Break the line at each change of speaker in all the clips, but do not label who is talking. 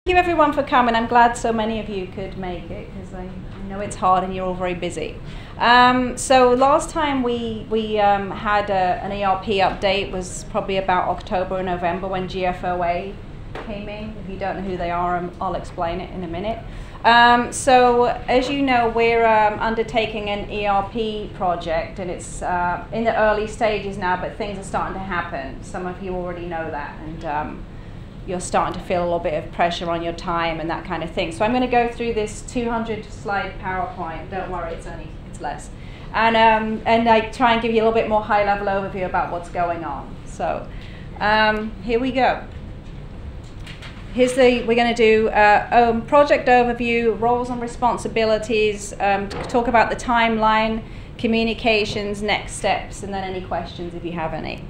Thank you everyone for coming. I'm glad so many of you could make it because I know it's hard and you're all very busy. So last time we had an ERP update was probably about October or November when GFOA came in. If you don't know who they are, I'll explain it in a minute. So as you know, we're undertaking an ERP project, and it's in the early stages now, but things are starting to happen. Some of you already know that, and you're starting to feel a little bit of pressure on your time and that kind of thing. So I'm going to go through this 200-slide PowerPoint. Don't worry, it's less. And I try and give you a little bit more high-level overview about what's going on. So here we go. We're going to do project overview, roles and responsibilities, talk about the timeline, communications, next steps, and then any questions if you have any.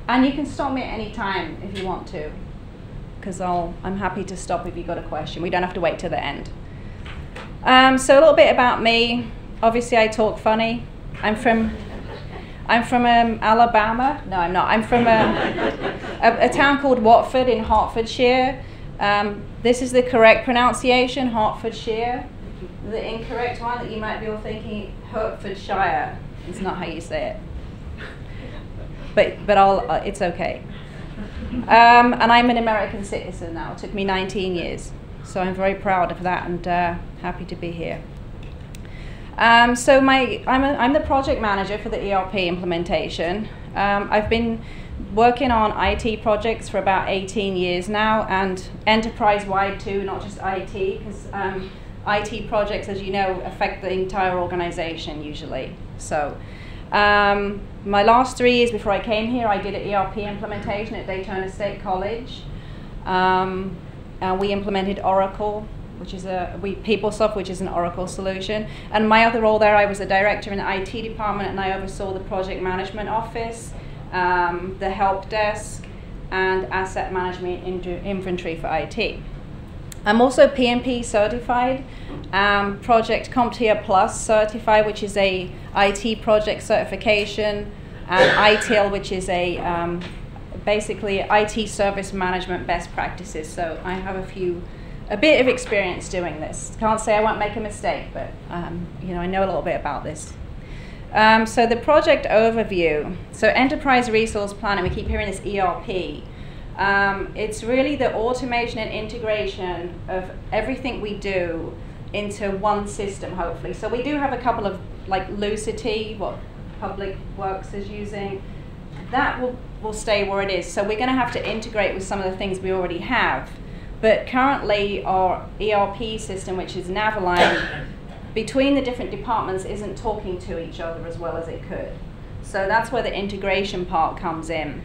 And you can stop me at any time if you want to, because I'm happy to stop if you've got a question. We don't have to wait till the end. So a little bit about me. Obviously, I talk funny. I'm from Alabama. No, I'm not. I'm from a town called Watford in Hertfordshire. This is the correct pronunciation, Hertfordshire. The incorrect one that you might be all thinking, Hertfordshire. It's not how you say it. But it's okay. And I'm an American citizen now. It took me 19 years. So I'm very proud of that and happy to be here. I'm the project manager for the ERP implementation. I've been working on IT projects for about 18 years now, and enterprise-wide too, not just IT, because IT projects, as you know, affect the entire organization usually. So my last 3 years before I came here, I did an ERP implementation at Daytona State College. And we implemented Oracle, which is PeopleSoft, which is an Oracle solution. And my other role there, I was a director in the IT department, and I oversaw the project management office, the help desk, and asset management inventory for IT. I'm also PMP certified, Project CompTIA Plus certified, which is a IT project certification, and ITIL, which is a basically IT service management best practices. So I have a bit of experience doing this. Can't say I won't make a mistake, but you know, I know a little bit about this. So the project overview. So enterprise resource planning, we keep hearing this ERP. It's really the automation and integration of everything we do into one system, hopefully. So we do have a couple of, like Lucity, what Public Works is using. That will stay where it is. So we're going to have to integrate with some of the things we already have. But currently our ERP system, which is Naviline, between the different departments isn't talking to each other as well as it could. So that's where the integration part comes in.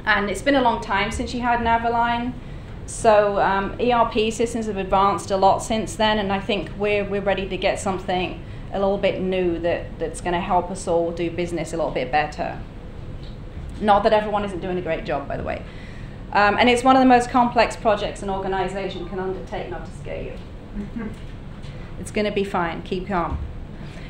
And it's been a long time since you had Naviline. So ERP systems have advanced a lot since then, and I think we're ready to get something a little bit new that's going to help us all do business a little bit better. Not that everyone isn't doing a great job, by the way. And it's one of the most complex projects an organization can undertake, not to scare you. It's going to be fine. Keep calm.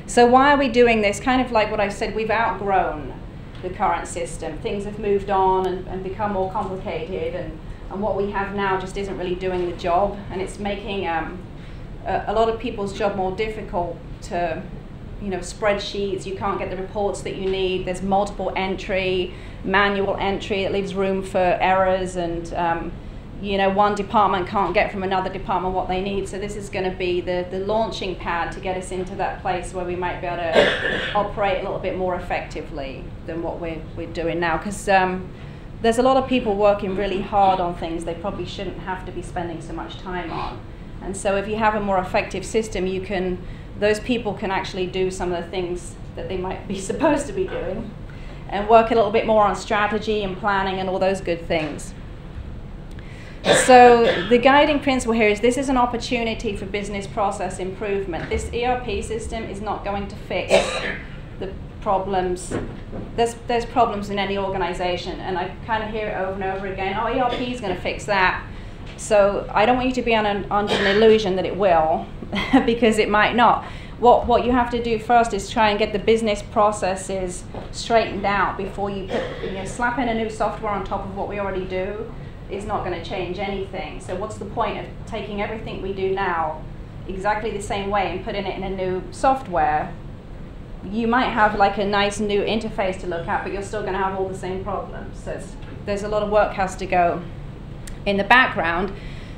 So why are we doing this? Kind of like what I said, we've outgrown the current system. Things have moved on and become more complicated, and what we have now just isn't really doing the job, and it's making a lot of people's job more difficult to, you know, spreadsheets, you can't get the reports that you need, there's multiple entry, manual entry, it leaves room for errors, and you know, one department can't get from another department what they need. So this is going to be the launching pad to get us into that place where we might be able to operate a little bit more effectively than what we're doing now, because there's a lot of people working really hard on things they probably shouldn't have to be spending so much time on. And so if you have a more effective system, those people can actually do some of the things that they might be supposed to be doing and work a little bit more on strategy and planning and all those good things. So the guiding principle here is this is an opportunity for business process improvement. This ERP system is not going to fix the problems. There's problems in any organization, and I kind of hear it over and over again, oh, ERP is going to fix that. So I don't want you to be under an illusion that it will, because it might not. What you have to do first is try and get the business processes straightened out before you slap in a new software on top of what we already do. is not going to change anything. So what's the point of taking everything we do now exactly the same way and putting it in a new software? You might have like a nice new interface to look at, but you're still going to have all the same problems. So there's a lot of work has to go in the background.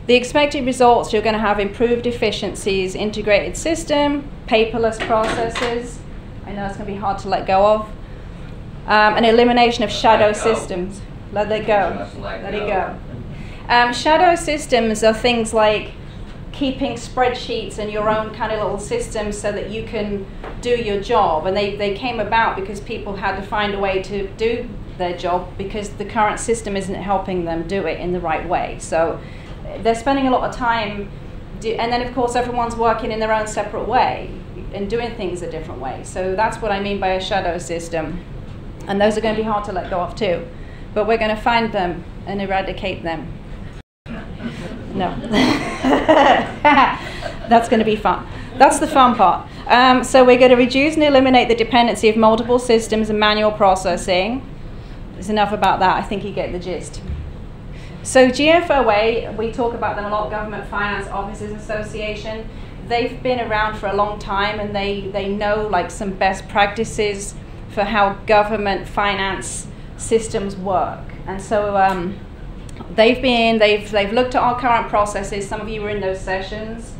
The expected results, you're going to have improved efficiencies, integrated system, paperless processes. I know it's going to be hard to let go of. An elimination of shadow systems. Let it go. Let it go. Shadow systems are things like keeping spreadsheets and your own kind of little systems so that you can do your job. And they came about because people had to find a way to do their job because the current system isn't helping them do it in the right way. So they're spending a lot of time, and then of course everyone's working in their own separate way and doing things a different way. So that's what I mean by a shadow system. And those are going to be hard to let go of too. But we're going to find them and eradicate them. No. That's going to be fun. That's the fun part. So we're going to reduce and eliminate the dependency of multiple systems and manual processing. There's enough about that. I think you get the gist. So GFOA, we talk about them a lot, Government Finance Officers Association. They've been around for a long time, and they know like some best practices for how government finance systems work. And so they've looked at our current processes. Some of you were in those sessions.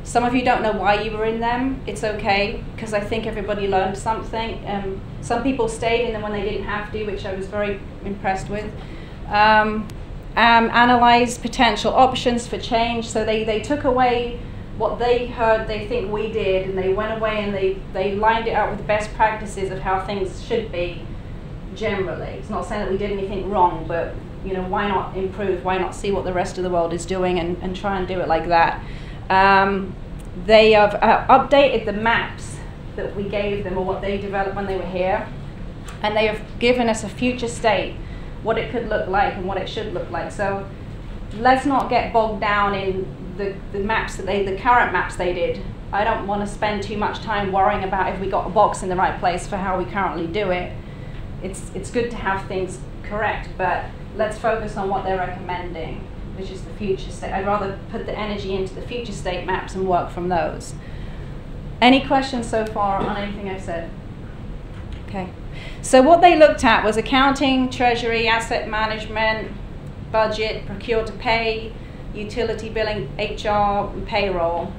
Some of you don't know why you were in them. It's okay, because I think everybody learned something. Some people stayed in them when they didn't have to, which I was very impressed with. Analyze potential options for change. So they took away what they heard they think we did, and they went away and they lined it up with best practices of how things should be generally. It's not saying that we did anything wrong, but you know, why not improve? Why not see what the rest of the world is doing and try and do it like that? They have updated the maps that we gave them, or what they developed when they were here, and they have given us a future state, what it could look like and what it should look like. So let's not get bogged down in the maps that the current maps they did. I don't want to spend too much time worrying about if we got a box in the right place for how we currently do it. It's good to have things correct, but let's focus on what they're recommending, which is the future state. I'd rather put the energy into the future state maps and work from those. Any questions so far on anything I've said? Okay. So what they looked at was accounting, treasury, asset management, budget, procure to pay, utility billing, HR, and payroll.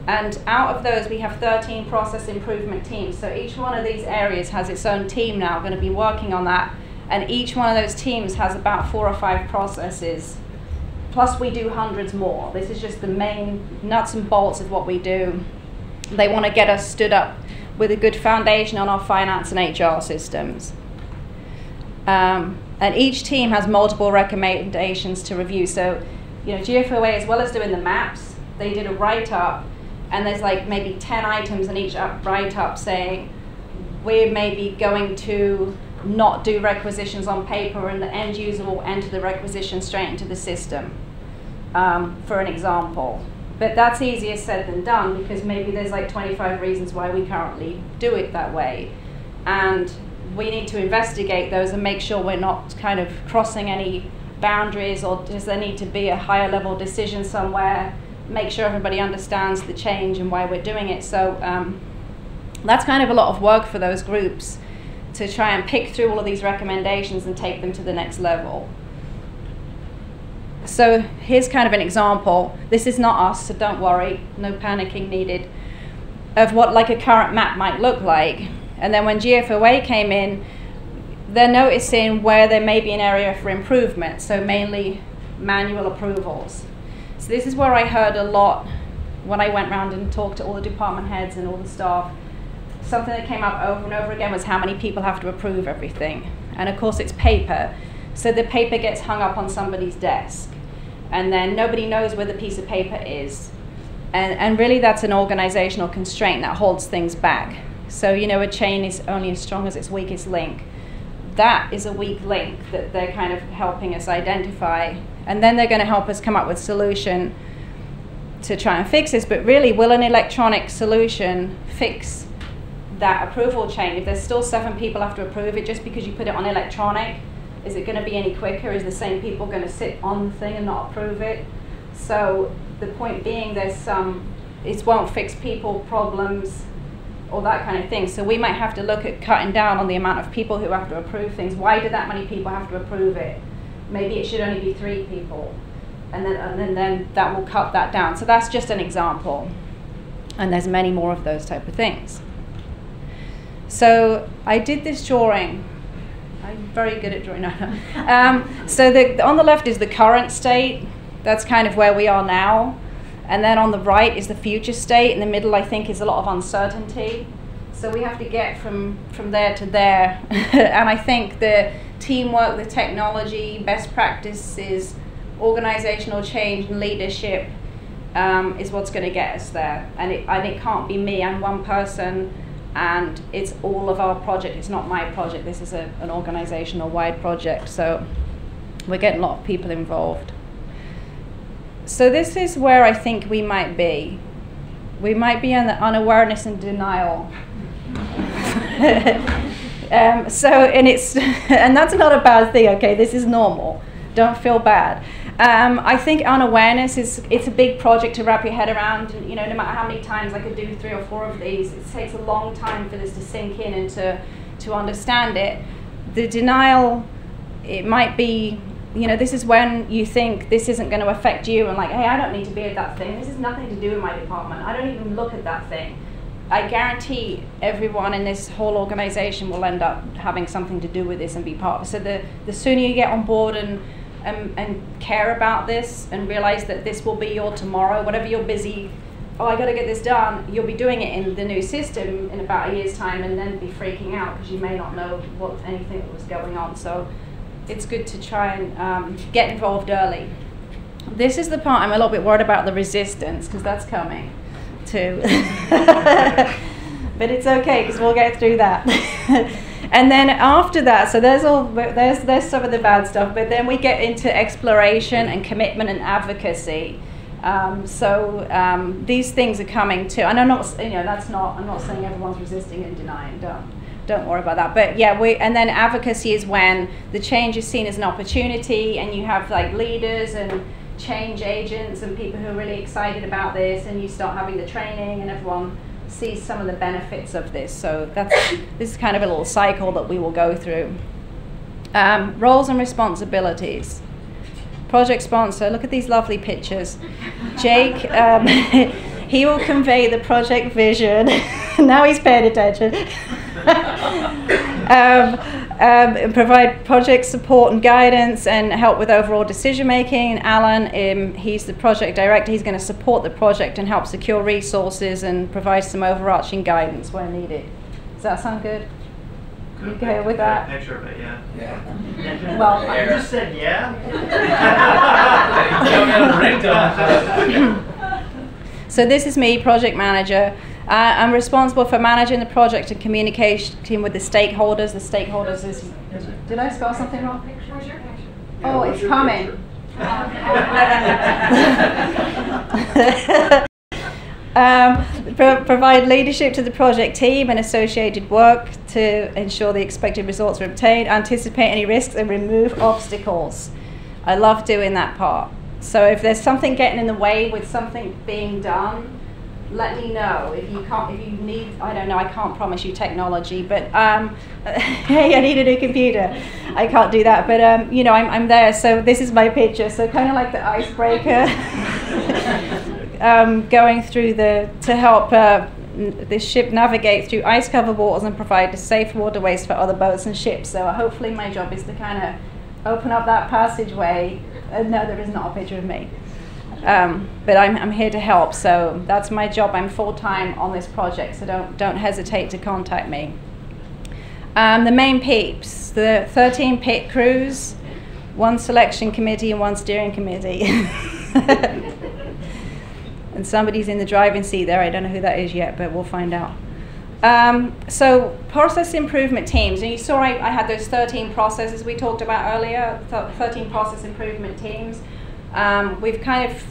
And out of those, we have 13 process improvement teams. So each one of these areas has its own team now going to be working on that. And each one of those teams has about 4 or 5 processes. Plus we do hundreds more. This is just the main nuts and bolts of what we do. They want to get us stood up with a good foundation on our finance and HR systems. And each team has multiple recommendations to review. So, you know, GFOA, as well as doing the maps, they did a write-up, and there's like maybe 10 items in each write-up saying we're maybe going to not do requisitions on paper, and the end user will enter the requisition straight into the system, for an example. But that's easier said than done, because maybe there's like 25 reasons why we currently do it that way. And we need to investigate those and make sure we're not kind of crossing any boundaries, or does there need to be a higher level decision somewhere, make sure everybody understands the change and why we're doing it. So that's kind of a lot of work for those groups to try and pick through all of these recommendations and take them to the next level. So here's kind of an example. This is not us, so don't worry, no panicking needed, of what like a current map might look like. And then when GFOA came in, they're noticing where there may be an area for improvement, so mainly manual approvals. So this is where I heard a lot when I went around and talked to all the department heads and all the staff. Something that came up over and over again was how many people have to approve everything. And of course it's paper, so the paper gets hung up on somebody's desk, and then nobody knows where the piece of paper is. And really that's an organizational constraint that holds things back. So, you know, a chain is only as strong as its weakest link. That is a weak link that they're kind of helping us identify. And then they're going to help us come up with a solution to try and fix this. But really, will an electronic solution fix that approval chain? If there's still 7 people have to approve it just because you put it on electronic, Is it going to be any quicker? Is the same people going to sit on the thing and not approve it? So the point being, it won't fix people problems or that kind of thing. So we might have to look at cutting down on the amount of people who have to approve things. Why do that many people have to approve it? Maybe it should only be 3 people. And then that will cut that down. So that's just an example. And there's many more of those type of things. So I did this drawing. I'm very good at drawing now. So on the left is the current state. That's kind of where we are now. And then on the right is the future state. In the middle, I think, is a lot of uncertainty. So we have to get from there to there. And I think the teamwork, the technology, best practices, organizational change and leadership is what's going to get us there. And it can't be me. I'm one person, and it's all of our project. It's not my project. This is an organizational wide project. So we're getting a lot of people involved. So this is where I think we might be. We might be on the unawareness and denial. And that's not a bad thing. Okay, this is normal. Don't feel bad. I think unawareness it's a big project to wrap your head around. You know, no matter how many times I could do 3 or 4 of these, it takes a long time for this to sink in and to understand it. The denial, it might be, you know, this is when you think this isn't going to affect you, and like, hey, I don't need to be at that thing. This has nothing to do with my department. I don't even look at that thing. I guarantee everyone in this whole organization will end up having something to do with this and be part of it. So the sooner you get on board and care about this and realize that this will be your tomorrow, whatever you're busy, oh, I got to get this done, you'll be doing it in the new system in about a year's time, and then be freaking out because you may not know anything that was going on. So it's good to try and get involved early. This is the part I'm a little bit worried about, the resistance, because that's coming too. But it's okay, because we'll get through that. And then after that, so there's some of the bad stuff, but then we get into exploration and commitment and advocacy. These things are coming too, and I'm not saying everyone's resisting and denying. Don't worry about that. But yeah, and then advocacy is when the change is seen as an opportunity, and you have like leaders and change agents and people who are really excited about this, and you start having the training, and everyone sees some of the benefits of this. So this is kind of a little cycle that we will go through. Roles and responsibilities. Project sponsor, look at these lovely pictures. Jake, he will convey the project vision. Now he's paying attention. Provide project support and guidance and help with overall decision making. And Alan, he's the project director. He's going to support the project and help secure resources and provide some overarching guidance where needed. Does that sound good? You okay with that?
Picture of it, yeah.
Yeah. Well,
I just said yeah.
So this is me, project manager. I'm responsible for managing the project and communicating with the stakeholders. The stakeholders is, did I spell something wrong? Oh, it's coming. Provide leadership to the project team and associated work to ensure the expected results are obtained, anticipate any risks and remove obstacles. I love doing that part. So if there's something getting in the way with something being done, let me know. If you need, I don't know, I can't promise you technology, but hey, I need a new computer. I can't do that, but you know, I'm there. So this is my picture. So kind of like the icebreaker, going through to help this ship navigate through ice-covered waters and provide safe waterways for other boats and ships. So hopefully my job is to kind of open up that passageway. No, there is not a picture of me. But I'm here to help, so that's my job. I'm full-time on this project, so don't hesitate to contact me. The main peeps, the 13 pit crews, 1 selection committee and 1 steering committee. And somebody's in the driving seat there. I don't know who that is yet, but we'll find out. So process improvement teams, and you saw I had those 13 processes we talked about earlier, 13 process improvement teams. We've kind of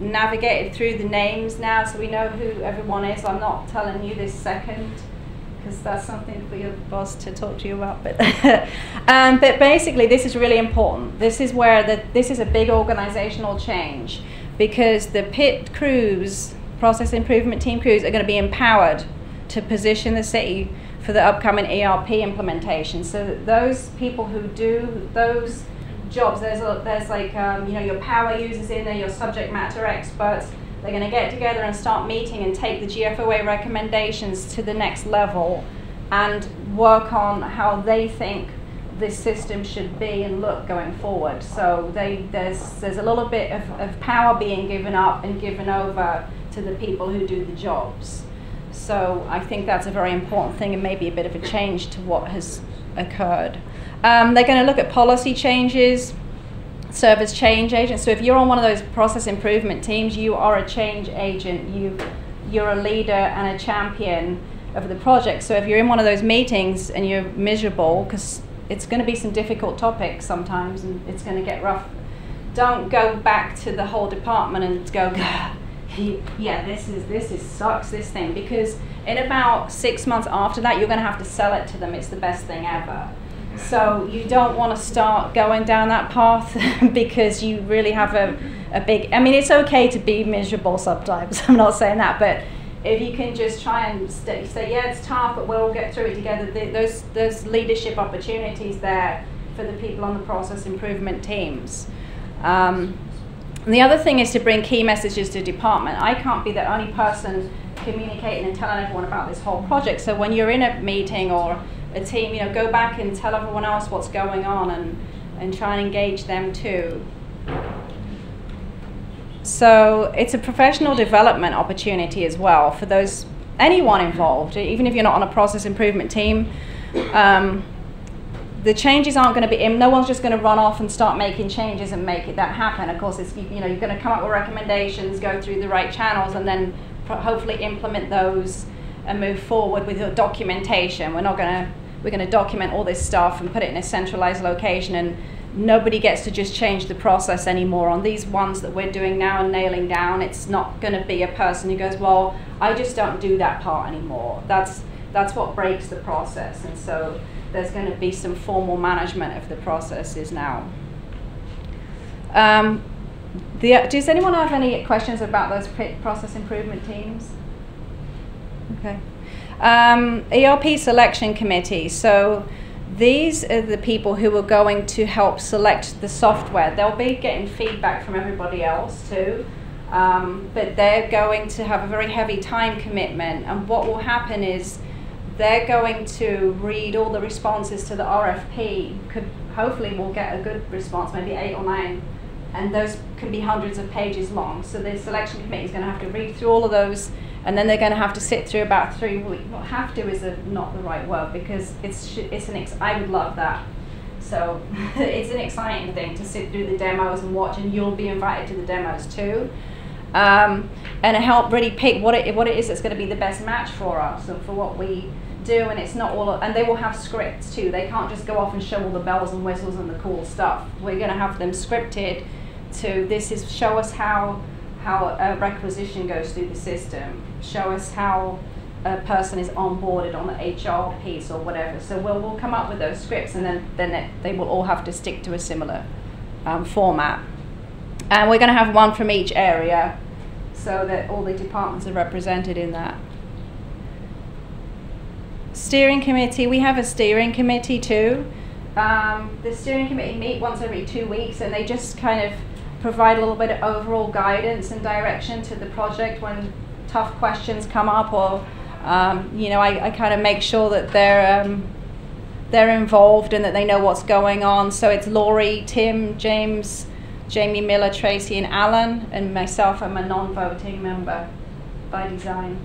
navigated through the names now, so we know who everyone is. I'm not telling you this second because that's something for your boss to talk to you about. But basically, this is really important. This is where this is a big organizational change, because the PIT crews, process improvement team crews, are going to be empowered to position the city for the upcoming ERP implementation. So those people who do those jobs, there's like your power users in there, your subject matter experts. They're going to get together and start meeting and take the GFOA recommendations to the next level and work on how they think this system should be and look going forward. So there's a little bit of power being given up and given over to the people who do the jobs. So I think that's a very important thing and maybe a bit of a change to what has occurred. They're going to look at policy changes, serve as change agents. So if you're on one of those process improvement teams, you are a change agent. You're a leader and a champion of the project. So if you're in one of those meetings and you're miserable, because it's going to be some difficult topics sometimes and it's going to get rough, don't go back to the whole department and go, yeah, this sucks, this thing, because in about 6 months after that, you're going to have to sell it to them. It's the best thing ever. So you don't want to start going down that path because you really have a big, I mean, it's okay to be miserable sometimes, I'm not saying that, but if you can just try and say, yeah, it's tough, but we'll all get through it together, there's leadership opportunities there for the people on the process improvement teams. And the other thing is to bring key messages to department. I can't be the only person communicating and telling everyone about this whole project, so when you're in a meeting or a team, go back and tell everyone else what's going on and try and engage them too. So it's a professional development opportunity as well for anyone involved, even if you're not on a process improvement team. The changes aren't going to be, no one's just going to run off and start making changes and make that happen. Of course, it's, you're going to come up with recommendations, go through the right channels, and then hopefully implement those and move forward with your documentation. We're going to document all this stuff and put it in a centralized location, and nobody gets to just change the process anymore. On these ones that we're doing now and nailing down, it's not going to be a person who goes, well, I just don't do that part anymore. That's what breaks the process. And so there's going to be some formal management of the processes now. Does anyone have any questions about those process improvement teams? Okay. ERP selection committee. So these are the people who are going to help select the software. They'll be getting feedback from everybody else too, but they're going to have a very heavy time commitment. And what will happen is they're going to read all the responses to the RFP. Hopefully we'll get a good response, maybe 8 or 9, and those can be hundreds of pages long. So the selection committee is going to have to read through all of those, and then they're going to have to sit through about 3 weeks. Well, have to is not the right word, because I would love that. So it's an exciting thing to sit through the demos and watch, and you'll be invited to the demos too. And help really pick what it is that's going to be the best match for us and for what we do. And it's not all, and they will have scripts too. They can't just go off and show all the bells and whistles and the cool stuff. We're going to have them scripted to show us how a requisition goes through the system, show us how a person is onboarded on the HR piece or whatever. So we'll come up with those scripts, and then they will all have to stick to a similar format. And we're going to have one from each area so that all the departments are represented in that. Steering committee, we have a steering committee too. The steering committee meet once every 2 weeks, and they just kind of provide a little bit of overall guidance and direction to the project when tough questions come up, or I kind of make sure that they're involved and that they know what's going on. So it's Laurie, Tim, James, Jamie Miller, Tracy, and Alan, and myself. I'm a non-voting member by design.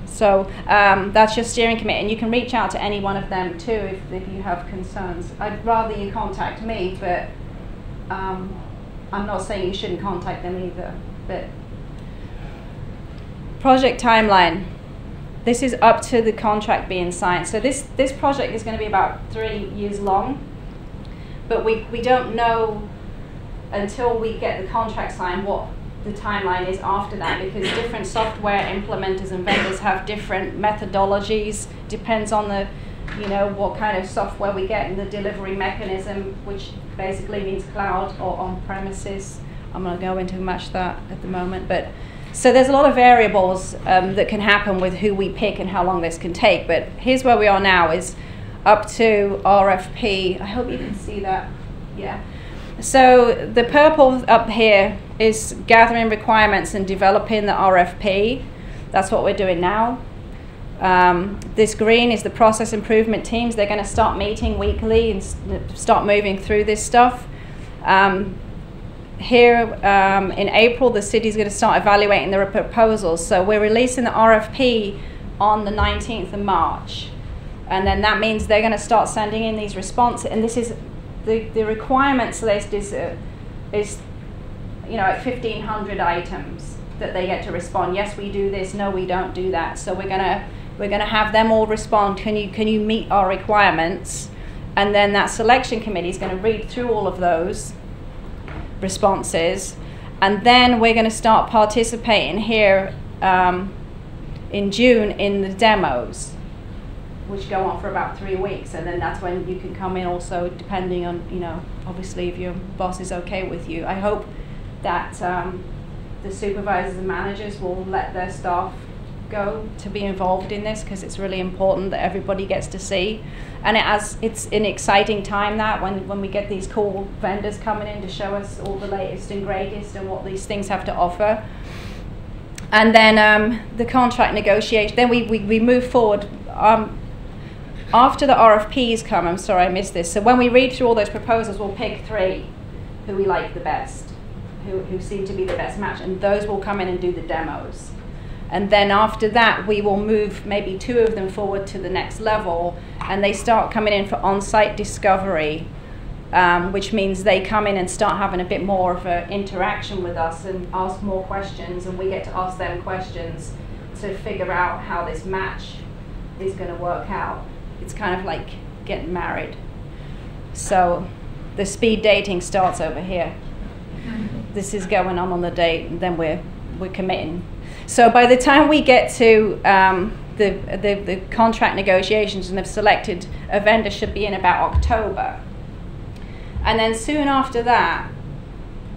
So that's your steering committee, and you can reach out to any one of them too if you have concerns. I'd rather you contact me, but I'm not saying you shouldn't contact them either. But project timeline. This is up to the contract being signed. So this project is going to be about 3 years long, but we don't know until we get the contract signed what the timeline is after that, because different software implementers and vendors have different methodologies. Depends on the, what kind of software we get and the delivery mechanism, which basically means cloud or on-premises. I'm going to go into much that at the moment, but so there's a lot of variables that can happen with who we pick and how long this can take. But here's where we are now, is up to RFP. I hope you can see that. Yeah. So the purple up here is gathering requirements and developing the RFP. That's what we're doing now. This green is the process improvement teams. They're going to start meeting weekly and start moving through this stuff. Here in April, the city's going to start evaluating the proposals. So we're releasing the RFP on the 19th of March. And then that means they're going to start sending in these responses. And this is the requirements list is like 1,500 items that they get to respond. Yes, we do this. No, we don't do that. So we're gonna have them all respond. Can you meet our requirements? And then that selection committee is going to read through all of those responses, and then we're going to start participating here in June in the demos, which go on for about 3 weeks, and then that's when you can come in also, depending on, obviously if your boss is okay with you. I hope that the supervisors and managers will let their staff go to be involved in this, because it's really important that everybody gets to see. And it's an exciting time that when we get these cool vendors coming in to show us all the latest and greatest and what these things have to offer. And then the contract negotiation, then we move forward. After the RFPs come, I'm sorry I missed this, so when we read through all those proposals, we'll pick 3 who we like the best, who seem to be the best match, and those will come in and do the demos. And then after that, we will move maybe 2 of them forward to the next level, and they start coming in for on-site discovery, which means they come in and start having a bit more of an interaction with us and ask more questions, and we get to ask them questions to figure out how this match is going to work out. It's kind of like getting married. So the speed dating starts over here. This is going on the date, and then we're committing. So by the time we get to the contract negotiations and have selected a vendor, should be in about October. And then soon after that,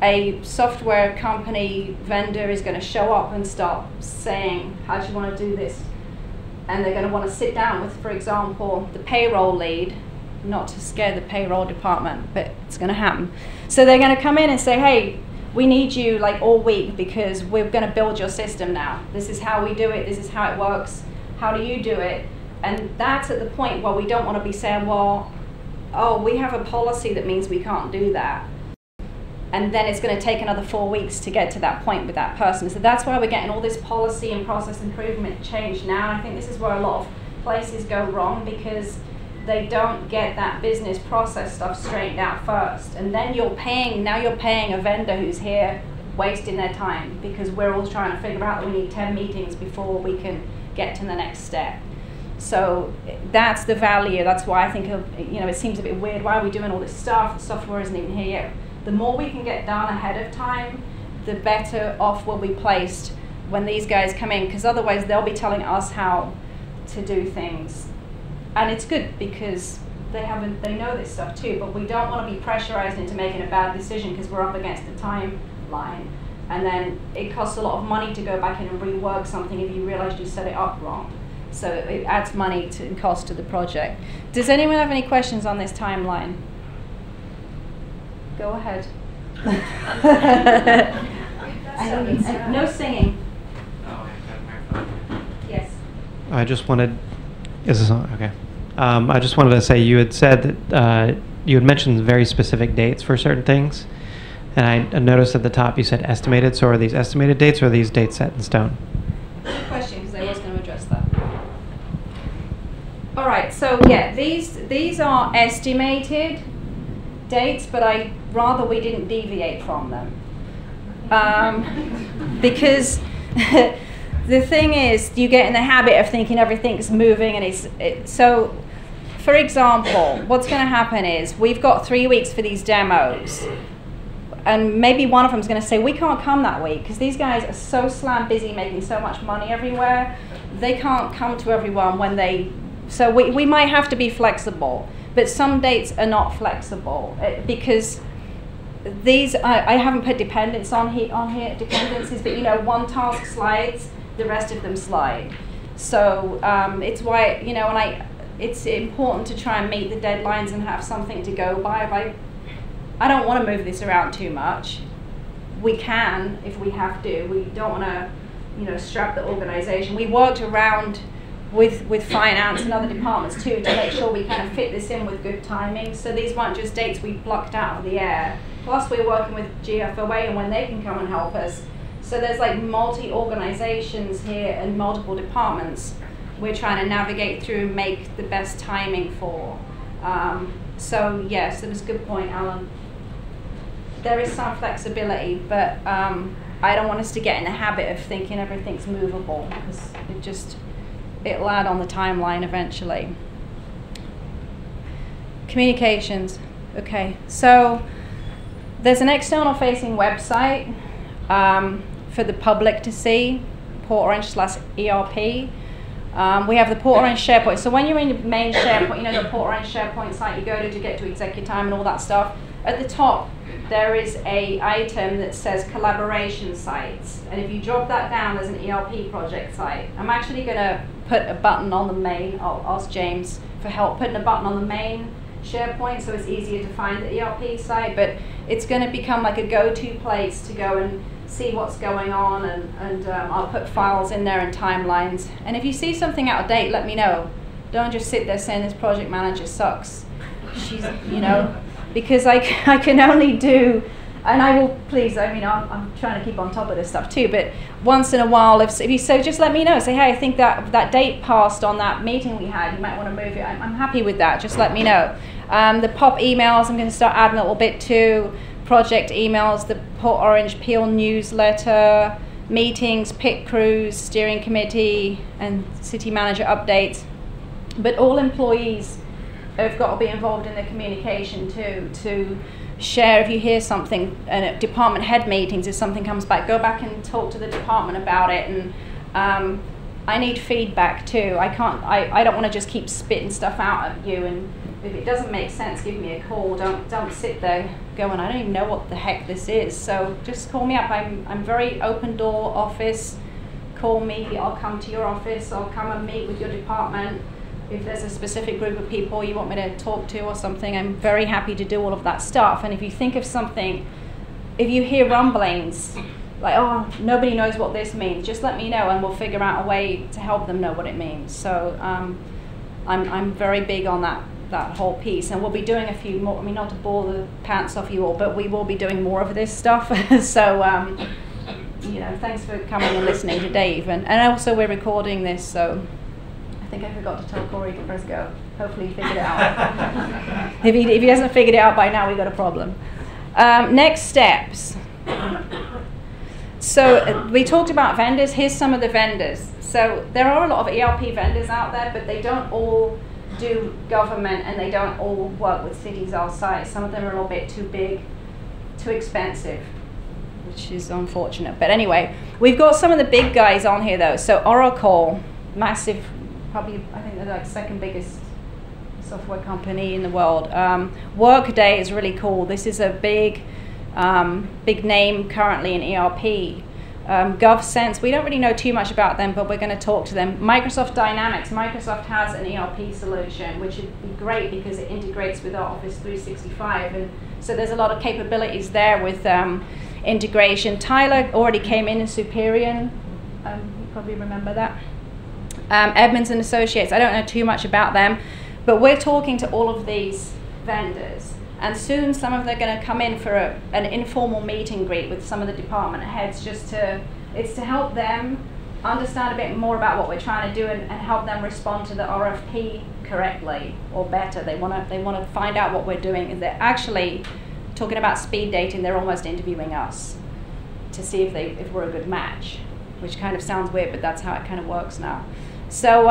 a software company vendor is going to show up and start saying, how do you want to do this? And they're going to want to sit down with, for example, the payroll lead, not to scare the payroll department, but it's going to happen. So they're going to come in and say, hey, we need you like all week, because we're going to build your system now. This is how we do it. This is how it works. How do you do it? And that's at the point where we don't want to be saying, well, oh, we have a policy that means we can't do that. And then it's going to take another 4 weeks to get to that point with that person. So that's why we're getting all this policy and process improvement change now. And I think this is where a lot of places go wrong, because they don't get that business process stuff straightened out first. And then you're paying a vendor who's here wasting their time, because we're all trying to figure out that we need 10 meetings before we can get to the next step. So that's the value. That's why I think it seems a bit weird. Why are we doing all this stuff? The software isn't even here yet. The more we can get done ahead of time, the better off we'll be placed when these guys come in, because otherwise they'll be telling us how to do things. And it's good because they know this stuff too, but we don't want to be pressurized into making a bad decision because we're up against the timeline. And then it costs a lot of money to go back in and rework something if you realize you set it up wrong. So it adds money and cost to the project. Does anyone have any questions on this timeline? Go ahead. No singing. Yes.
I just wanted. Is this on? Okay. I just wanted to say, you had said that you had mentioned very specific dates for certain things, and I noticed at the top you said estimated. So are these estimated dates, or are these dates set in stone?
Good question, because I was going to address that. All right. So yeah, these are estimated dates, but I rather we didn't deviate from them, because the thing is, you get in the habit of thinking everything's moving, and so. For example, what's going to happen is we've got 3 weeks for these demos. and maybe one of them is going to say, we can't come that week because these guys are so slam busy making so much money everywhere, they can't come to everyone when they, so we might have to be flexible, but some dates are not flexible because these, I haven't put dependents on here, dependencies, but you know, one task slides, the rest of them slide. So it's why, you know, and it's important to try and meet the deadlines and have something to go by. I don't want to move this around too much. We can if we have to. We don't want to, you know, strap the organization. We worked around with finance and other departments too to make sure we kind of fit this in with good timing. So these weren't just dates we plucked out of the air. Plus we're working with GFOA and when they can come and help us. So there's like multi-organizations here and multiple departments we're trying to navigate through and make the best timing for. So yes, it was a good point, Alan. There is some flexibility, but I don't want us to get in the habit of thinking everything's movable because it'll add on the timeline eventually. Communications. Okay, so there's an external facing website for the public to see, Port Orange/ERP. We have the Port Orange SharePoint. So when you're in your main SharePoint, you know the Port Orange SharePoint site you go to get to executive time and all that stuff. At the top, there is a item that says collaboration sites. And if you drop that down, there's an ERP project site. I'm actually going to put a button on the main, I'll ask James for help putting a button on the main SharePoint so it's easier to find the ERP site. But it's going to become like a go-to place to go and see what's going on, and I'll put files in there and timelines. And if you see something out of date, let me know. Don't just sit there saying this project manager sucks. She's, you know, because I can only do, and I will, please, I mean, I'm trying to keep on top of this stuff too, but once in a while, if you so just let me know. Say, hey, I think that date passed on that meeting we had, you might want to move it. I'm happy with that, just let me know. The pop emails, I'm going to start adding a little bit too. Project emails, the Port Orange Peel newsletter, meetings, pit crews, steering committee, and city manager updates. But all employees have got to be involved in the communication too, to share if you hear something, and at department head meetings, if something comes back, go back and talk to the department about it. And I need feedback too. I don't want to just keep spitting stuff out at you, and if it doesn't make sense, give me a call. Don't sit there going, I don't even know what the heck this is. So just call me up. I'm very open door office. Call me, I'll come to your office, I'll come and meet with your department. If there's a specific group of people you want me to talk to or something, I'm very happy to do all of that stuff. And if you think of something, if you hear rumblings, like, oh, nobody knows what this means, just let me know and we'll figure out a way to help them know what it means. So I'm very big on that whole piece, and we'll be doing a few more. I mean, not to bore the pants off you all, but we will be doing more of this stuff. So you know, thanks for coming and listening to Dave, and also we're recording this, so I think I forgot to tell Corey to press go. Hopefully he figured it out. if he hasn't figured it out by now, we've got a problem. Next steps. So we talked about vendors. Here's some of the vendors. So there are a lot of ERP vendors out there, but they don't all do government, and they don't all work with cities our size. Some of them are a little bit too big, too expensive, which is unfortunate. But anyway, we've got some of the big guys on here though. So Oracle, massive, probably I think they're like second biggest software company in the world. Workday is really cool. This is a big name currently in ERP. GovSense, we don't really know too much about them, but we're going to talk to them. Microsoft Dynamics, Microsoft has an ERP solution, which would be great because it integrates with Office 365, and so there's a lot of capabilities there with integration. Tyler already came in Superior, you probably remember that. Edmonds and Associates, I don't know too much about them, but we're talking to all of these vendors. And soon some of them are going to come in for an informal meet and greet with some of the department heads, it's to help them understand a bit more about what we're trying to do and help them respond to the RFP correctly or better. They want to find out what we're doing. And they're actually talking about speed dating. They're almost interviewing us to see if we're a good match, which kind of sounds weird, but that's how it kind of works now. So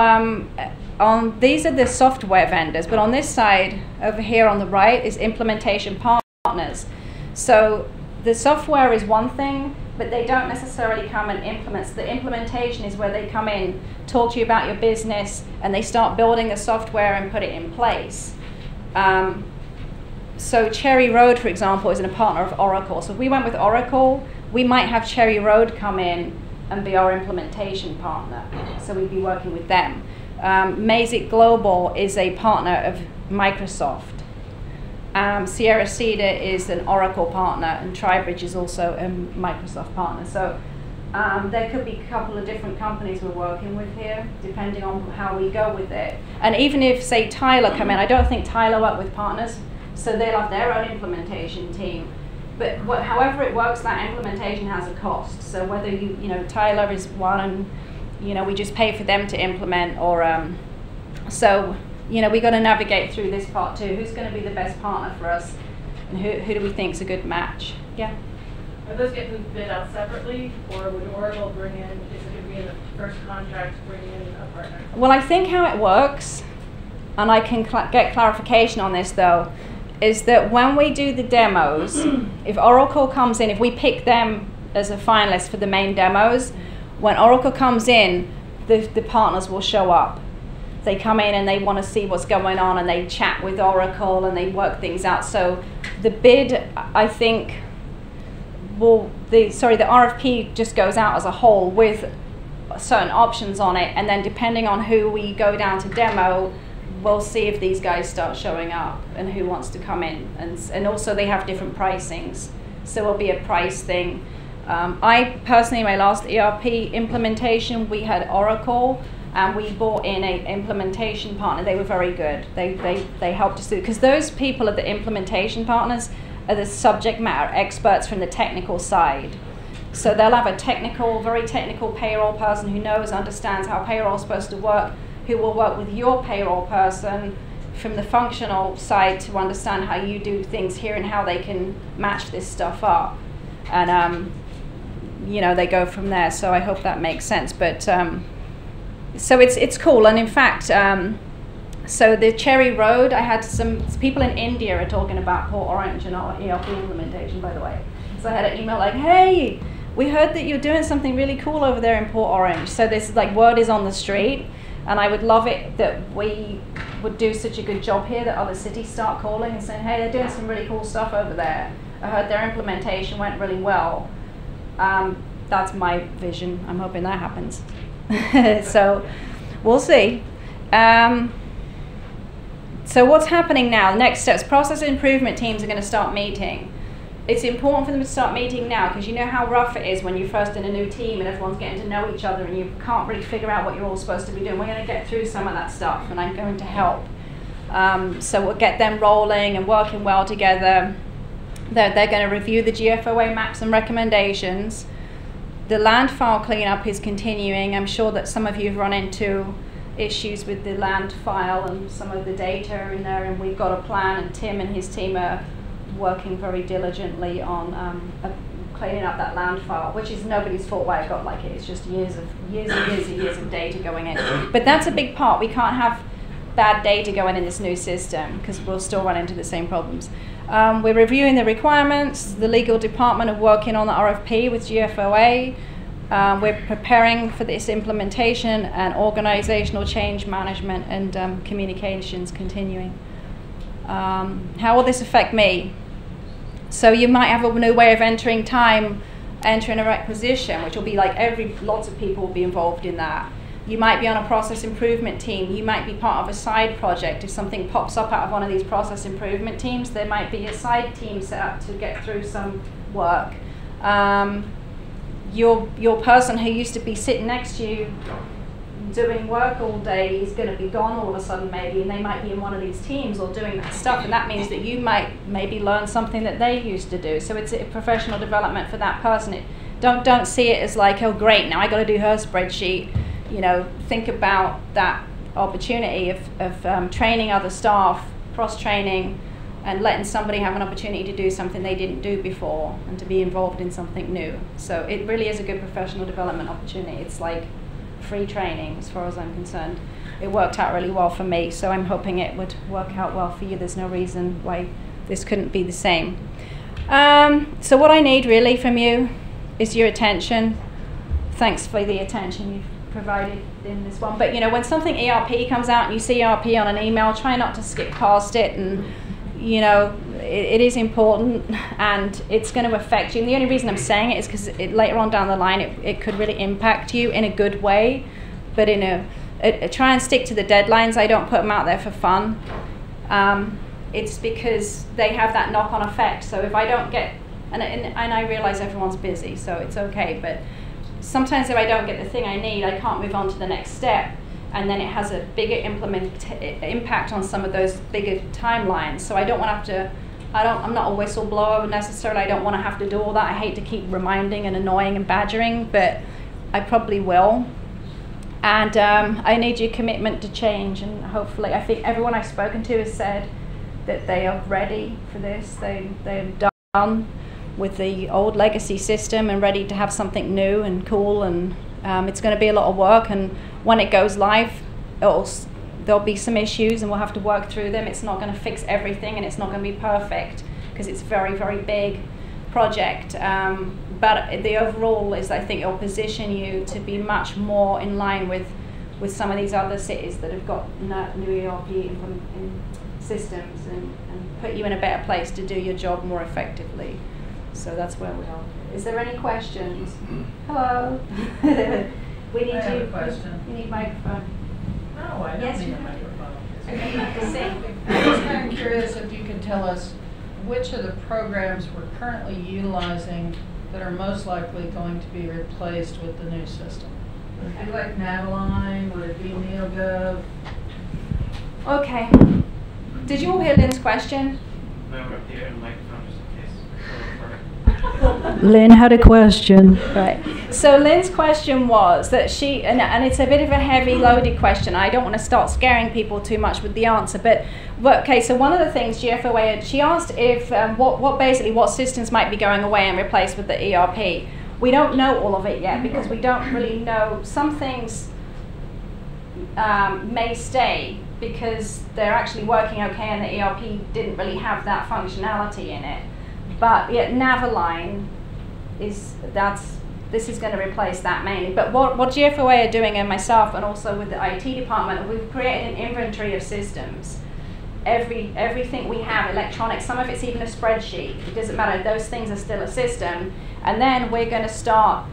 these are the software vendors, but on this side over here on the right is implementation partners. So the software is one thing, but they don't necessarily come and implement. So the implementation is where they come in, talk to you about your business, and they start building the software and put it in place. So Cherry Road, for example, is a partner of Oracle. So if we went with Oracle, we might have Cherry Road come in and be our implementation partner. So we'd be working with them. Mazik Global is a partner of Microsoft. Sierra Cedar is an Oracle partner, and Tribridge is also a Microsoft partner. So there could be a couple of different companies we're working with here, depending on how we go with it. And even if, say, Tyler come in, I don't think Tyler work with partners, so they'll have their own implementation team. But however it works, that implementation has a cost. So whether Tyler is one, and we just pay for them to implement, or we got to navigate through this part too. Who's going to be the best partner for us, and who do we think is a good match? Yeah.
Are those getting bid out separately, or would Oracle bring in? Is it going to be in the first contract, bring in a partner?
Well, I think how it works, and I can get clarification on this though, is that when we do the demos, if Oracle comes in, if we pick them as a finalist for the main demos, when Oracle comes in, the partners will show up. They come in and they want to see what's going on, and they chat with Oracle and they work things out. So the bid, I think, the RFP just goes out as a whole with certain options on it, and then depending on who we go down to demo, we'll see if these guys start showing up and who wants to come in. And also they have different pricings, so it'll be a price thing. I personally, my last ERP implementation, we had Oracle, and we brought in an implementation partner. They were very good. They helped us through, because those people are the implementation partners, are the subject matter experts from the technical side. So they'll have a very technical payroll person who understands how payroll is supposed to work, who will work with your payroll person from the functional side to understand how you do things here and how they can match this stuff up. And they go from there. So I hope that makes sense. But so it's cool. And in fact, so the Cherry Road, I had some people in India are talking about Port Orange and our ERP implementation, by the way. So I had an email like, hey, we heard that you're doing something really cool over there in Port Orange. So this word is on the street. And I would love it that we would do such a good job here that other cities start calling and saying, hey, they're doing some really cool stuff over there. I heard their implementation went really well. That's my vision. I'm hoping that happens. So we'll see. So what's happening now? Next steps. Process improvement teams are going to start meeting. It's important for them to start meeting now, because you know how rough it is when you're first in a new team and everyone's getting to know each other and you can't really figure out what you're all supposed to be doing. We're going to get through some of that stuff, and I'm going to help. So we'll get them rolling and working well together. They're going to review the GFOA maps and recommendations. The land file cleanup is continuing. I'm sure that some of you have run into issues with the land file and some of the data in there, and we've got a plan, and Tim and his team are working very diligently on cleaning up that land file, which is nobody's fault why it got like it. It's just years of data going in. But that's a big part. We can't have bad data going in this new system, because we'll still run into the same problems. We're reviewing the requirements. The legal department are working on the RFP with GFOA. We're preparing for this implementation, and organizational change management and communications continuing. How will this affect me? So you might have a new way of entering a requisition, which will be like lots of people will be involved in that. You might be on a process improvement team. You might be part of a side project. If something pops up out of one of these process improvement teams, there might be a side team set up to get through some work. Your person who used to be sitting next to you doing work all day is going to be gone all of a sudden maybe, and they might be in one of these teams or doing that stuff, and that means that you might maybe learn something that they used to do. So it's a professional development for that person. Don't see it as like, oh great, now I got to do her spreadsheet. Think about that opportunity of training other staff, cross-training, and letting somebody have an opportunity to do something they didn't do before and to be involved in something new. So it really is a good professional development opportunity. It's like free training as far as I'm concerned. It worked out really well for me, so I'm hoping it would work out well for you. There's no reason why this couldn't be the same. So what I need really from you is your attention. Thanks for the attention you've provided in this one. But you know, when something ERP comes out and you see ERP on an email, try not to skip past it. And you know, it is important and it's going to affect you. And the only reason I'm saying it is because later on down the line, it could really impact you in a good way. But in try and stick to the deadlines. I don't put them out there for fun. It's because they have that knock-on effect. So if I don't get, and I realize everyone's busy, so it's okay, but sometimes if I don't get the thing I need, I can't move on to the next step, and then it has a bigger impact on some of those bigger timelines. So I don't want to have to, I'm not a whistleblower necessarily, I don't want to have to do all that. I hate to keep reminding and annoying and badgering, but I probably will. And I need your commitment to change, and hopefully, I think everyone I've spoken to has said that they are ready for this. They're done with the old legacy system and ready to have something new and cool, and it's going to be a lot of work, and when it goes live, there'll be some issues and we'll have to work through them. It's not going to fix everything and it's not going to be perfect because it's a very, very big project. But the overall is, I think, it'll position you to be much more in line with some of these other cities that have got new ERP systems and put you in a better place to do your job more effectively. So that's where we are. Is there any questions? Hello. We need
I have a question.
You need microphone.
No, I don't
Yes,
need
you
a
do.
microphone.
Okay.
I'm just kind of curious if you could tell us which of the programs we're currently utilizing that are most likely going to be replaced with the new system. Would it be like Navaline? Would it be NeoGov?
Okay. Did you all hear Lynn's question?
No, up here in the microphone just in case.
Lynn had a question. Right. So Lynn's question was that she, and it's a bit of a heavy loaded question. I don't want to start scaring people too much with the answer, but okay, so one of the things GFOA, she asked if, what systems might be going away and replaced with the ERP. We don't know all of it yet because we don't really know. Some things may stay because they're actually working okay and the ERP didn't really have that functionality in it. But yeah, Navaline this is going to replace that mainly. But what GFOA are doing, and myself, and also with the IT department, we've created an inventory of systems. Everything we have, electronic, some of it's even a spreadsheet. It doesn't matter, those things are still a system. And then we're going to start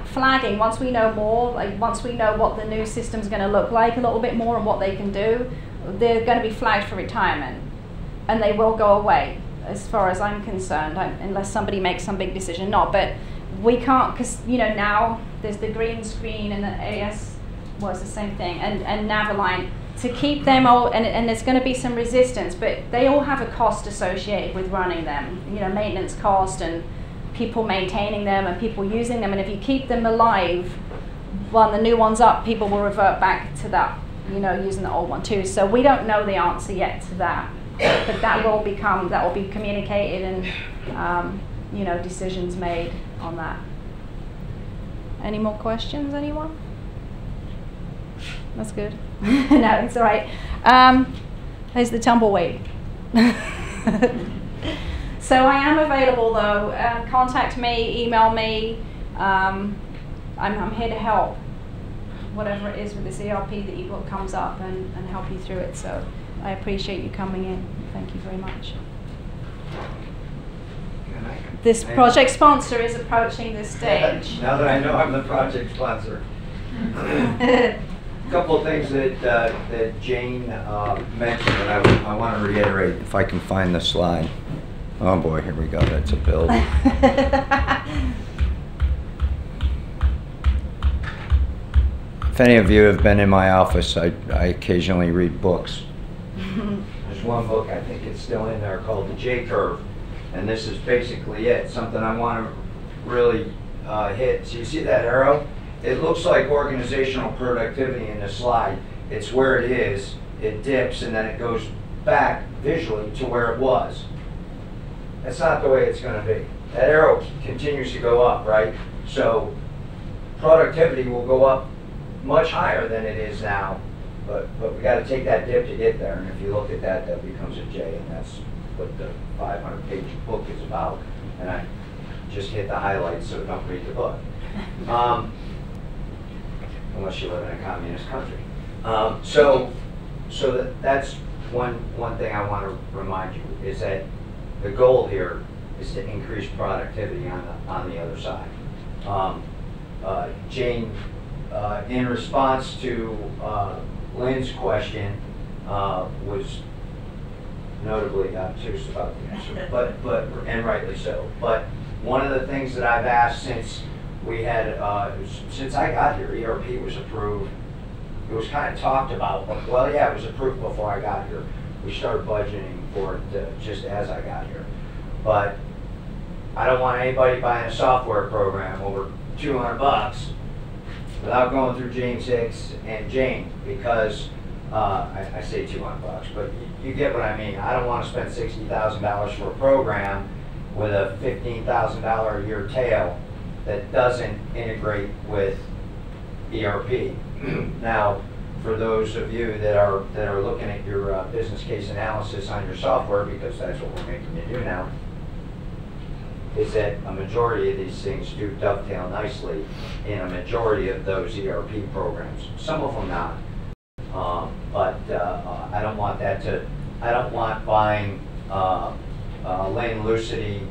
flagging once we know more, like once we know what the new system's going to look like a little bit more and what they can do, they're going to be flagged for retirement. And they will go away, as far as I'm concerned, unless somebody makes some big decision not. But we can't, because you know, now there's the green screen and the AS was the same thing, and Navaline. To keep them all, and there's going to be some resistance, but they all have a cost associated with running them. You know, maintenance cost and people maintaining them and people using them. And if you keep them alive, when the new one's up, people will revert back to that, you know, using the old one too. So we don't know the answer yet to that, but that will be communicated and you know, decisions made on that. Any more questions, anyone? That's good. No, it's all right. There's the tumbleweed. So I am available though. Contact me, email me. I'm here to help. Whatever it is with this ERP that ebook comes up and help you through it. So I appreciate you coming in. Thank you very much. This project sponsor is approaching the stage.
Now that I know I'm the project sponsor. A couple of things that Jane mentioned that I want to reiterate, if I can find the slide. Oh boy, here we go, that's a build. If any of you have been in my office, I occasionally read books. There's one book, I think it's still in there, called The J-Curve. And this is basically it, something I want to really hit. So you see that arrow? It looks like organizational productivity in the slide. It's where it is, it dips, and then it goes back visually to where it was. That's not the way it's going to be. That arrow continues to go up, right? So productivity will go up much higher than it is now, but we got to take that dip to get there. And if you look at that, that becomes a J, and that's what the 500-page book is about. and I just hit the highlights, so don't read the book. Unless you live in a communist country. So that's one thing I want to remind you, is that the goal here is to increase productivity on the other side. Jane, in response to Lynn's question, was notably obtuse about the answer, but and rightly so. But one of the things that I've asked since we had, since I got here, ERP was approved. It was kind of talked about. Well, yeah, it was approved before I got here. We started budgeting for it just as I got here. But I don't want anybody buying a software program over $200 without going through James Hicks and Jane, because I say $200, but you get what I mean. I don't want to spend $60,000 for a program with a $15,000 a year tail that doesn't integrate with ERP. Now, for those of you that are looking at your business case analysis on your software, because that's what we're making you do now, is that a majority of these things do dovetail nicely in a majority of those ERP programs. Some of them not. But I don't want that to, I don't want buying Lane Lucity,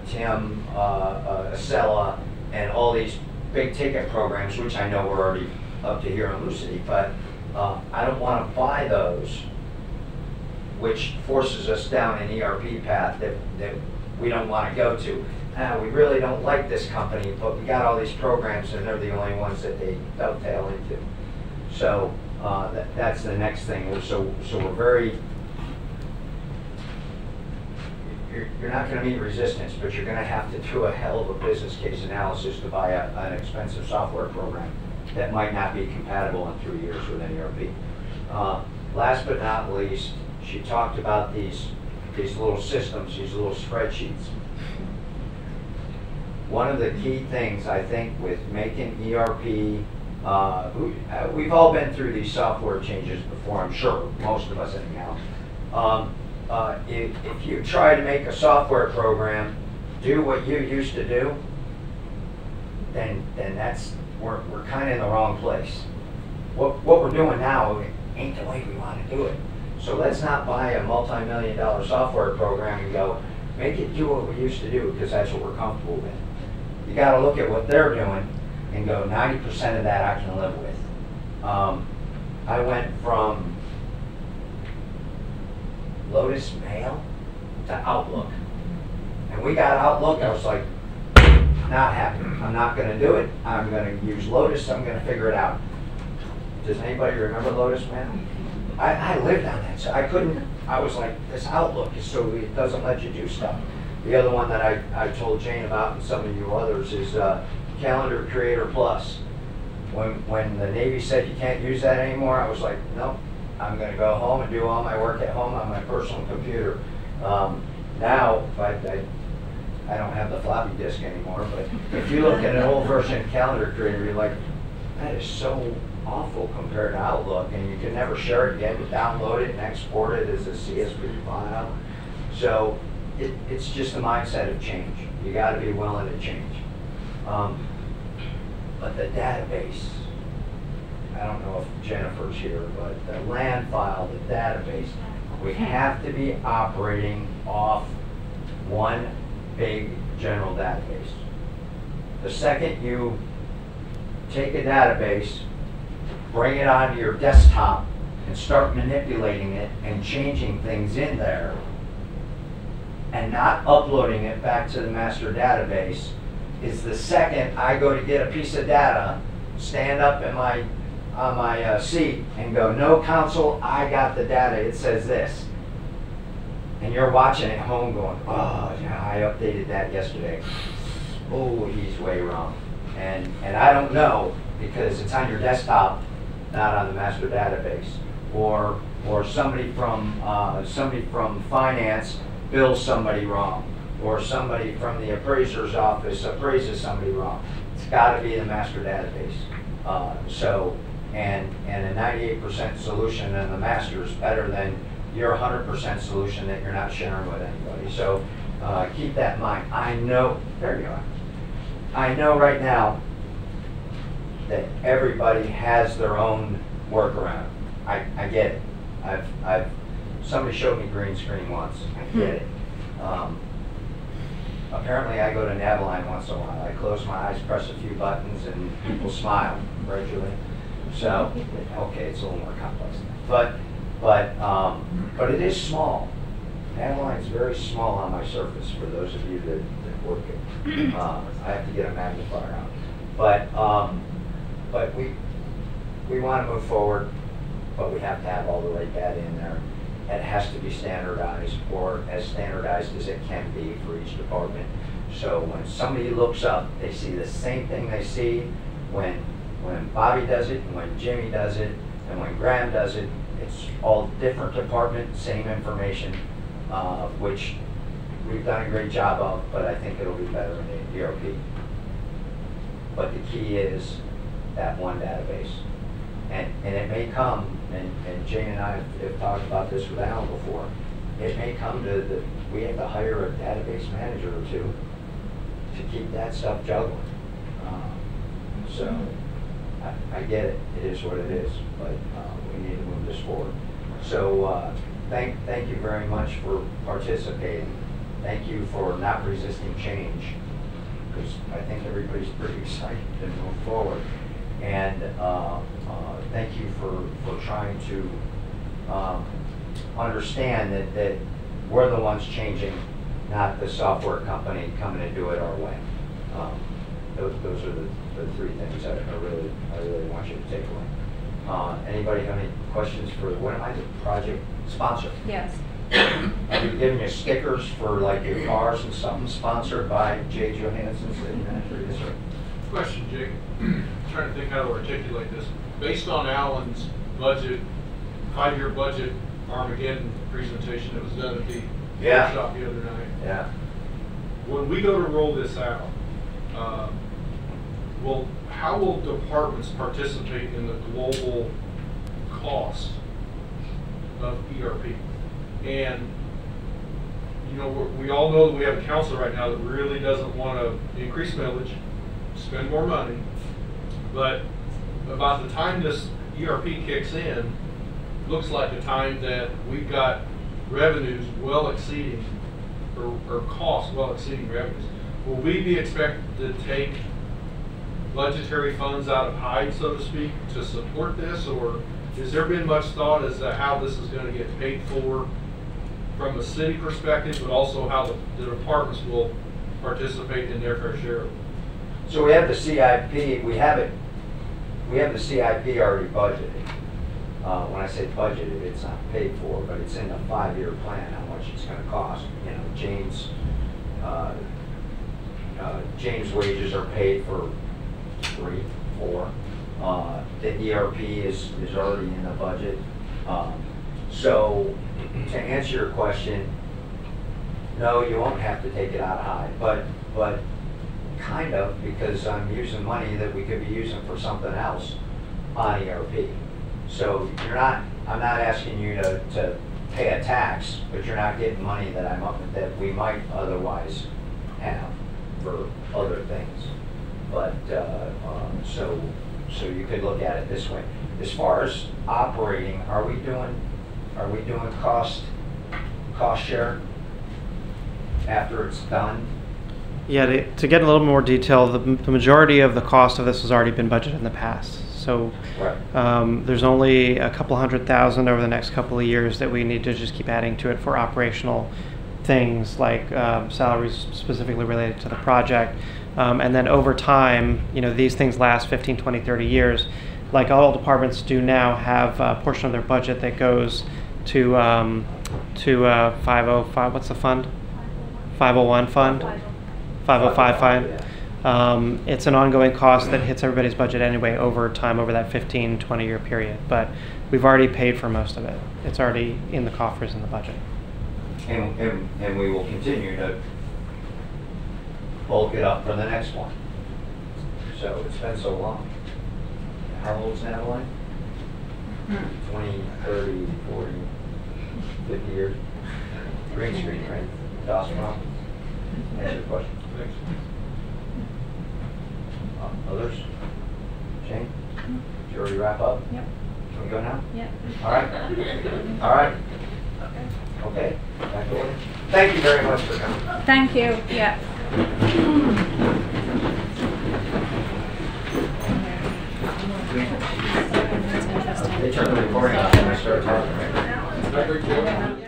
Tim, Acela, and all these big ticket programs, which I know we're already up to here on Lucity, but I don't want to buy those, which forces us down an ERP path that we don't want to go to. We really don't like this company, but we got all these programs and they're the only ones that they dovetail into. So that's the next thing. So we're very, you're not going to meet resistance, but you're going to have to do a hell of a business case analysis to buy an expensive software program that might not be compatible in 3 years with an ERP. Last but not least, she talked about these little systems, these little spreadsheets. One of the key things, I think, with making ERP, we've all been through these software changes before, I'm sure, most of us anyhow. If you try to make a software program do what you used to do, then that's, we're kind of in the wrong place. What we're doing now ain't the way we want to do it. So let's not buy a multi-million-dollar software program and go, make it do what we used to do, because that's what we're comfortable with. You got to look at what they're doing and go, 90% of that I can live with. I went from Lotus Mail to Outlook. And we got Outlook, I was like, not happy. I'm not going to do it. I'm going to use Lotus. I'm going to figure it out. Does anybody remember Lotus Mail? I lived on that, so I couldn't, I was like, this Outlook is so, it doesn't let you do stuff. The other one that I told Jane about, and some of you others, is Calendar Creator Plus. When the Navy said you can't use that anymore, I was like, nope, I'm going to go home and do all my work at home on my personal computer. Now, I don't have the floppy disk anymore, but if you look at an old version of Calendar Creator, you're like, that is so awful compared to Outlook, and you can never share it again. You download it and export it as a CSV file. So it's just a mindset of change. You got to be willing to change. But the database, I don't know if Jennifer's here, but the land file, the database, we have to be operating off one big general database. The second you take a database, bring it onto your desktop, and start manipulating it and changing things in there, and not uploading it back to the master database, is the second I go to get a piece of data, stand up in on my seat and go, no counsel, I got the data, it says this. And you're watching at home going, oh yeah, I updated that yesterday. Oh, he's way wrong. And I don't know, because it's on your desktop, not on the master database. Or somebody from finance bills somebody wrong, or somebody from the appraiser's office appraises somebody wrong. It's got to be the master database. And a 98% solution in the master is better than your 100% solution that you're not sharing with anybody. So keep that in mind. I know, there you are. I know right now that everybody has their own workaround. I get it. Somebody showed me green screen once. I get it. Apparently I go to Navaline once in a while. I close my eyes, press a few buttons, and people smile, right, Julie? So, okay, it's a little more complex than that. But it is small. Navaline is very small on my surface for those of you that work it. I have to get a magnifier out. But we want to move forward, but we have to have all the right data in there. It has to be standardized, or as standardized as it can be for each department. So when somebody looks up, they see the same thing they see when Bobby does it, and when Jimmy does it, and when Graham does it. It's all different departments, same information, which we've done a great job of, but I think it'll be better in the ERP. But the key is that one database. And it may come, and Jane and I have talked about this with Alan before, it may come to we have to hire a database manager or two to keep that stuff juggling. So I get it, it is what it is, but we need to move this forward. So thank you very much for participating. Thank you for not resisting change, because I think everybody's pretty excited to move forward. And thank you for trying to understand that we're the ones changing, not the software company coming to do it our way. Those are the three things I really want you to take away. Anybody have any questions for, what am I, the project sponsor?
Yes.
Are you giving you stickers for like your cars and something sponsored by Jay Johansson, city manager? Yes, sir.
Question, Jake. Trying to think how to articulate this. Based on Alan's budget, 5-year budget Armageddon presentation that was done at the workshop the other night.
Yeah.
When we go to roll this out, how will departments participate in the global cost of ERP? And you know, we all know that we have a council right now that really doesn't want to increase millage, spend more money, but about the time this ERP kicks in, looks like a time that we've got revenues well exceeding, or costs well exceeding revenues. Will we be expected to take budgetary funds out of Hyde, so to speak, to support this, or has there been much thought as to how this is going to get paid for from a city perspective, but also how the departments will participate in their fair share?
So we have the CIP, we have the CIP already budgeted. When I say budgeted, it's not paid for, but it's in the 5-year plan how much it's going to cost. You know, James' wages are paid for 3, 4. The ERP is already in the budget. So to answer your question, no, you won't have to take it out of Hyde, but kind of, because I'm using money that we could be using for something else on ERP. So I'm not asking you to pay a tax, but you're not getting money that we might otherwise have for other things. But so you could look at it this way. As far as operating, are we doing cost share after it's done?
Yeah, to get a little more detail, the majority of the cost of this has already been budgeted in the past. So right. There's only a couple $100,000 over the next couple of years that we need to just keep adding to it for operational things like salaries specifically related to the project. And then over time, you know, these things last 15, 20, 30 years. Like all departments do now have a portion of their budget that goes to 505, what's the fund? 501 fund? 505 fund. It's an ongoing cost that hits everybody's budget anyway over time, over that 15, 20-year period. But we've already paid for most of it. It's already in the coffers in the budget.
And we will continue to bulk it up for the next one. So it's been so long. How old's Natalie? 20, 30, 40, 50 years. Green screen, right? Dawson. Answer your question.
Thanks.
Others? Shane? Did you already wrap up?
Yep.
Can we go now?
Yep.
All right. All right. Okay. Back to order. Thank you very much for coming.
Thank you. Yeah.
They turn the recording off when I start talking. Right?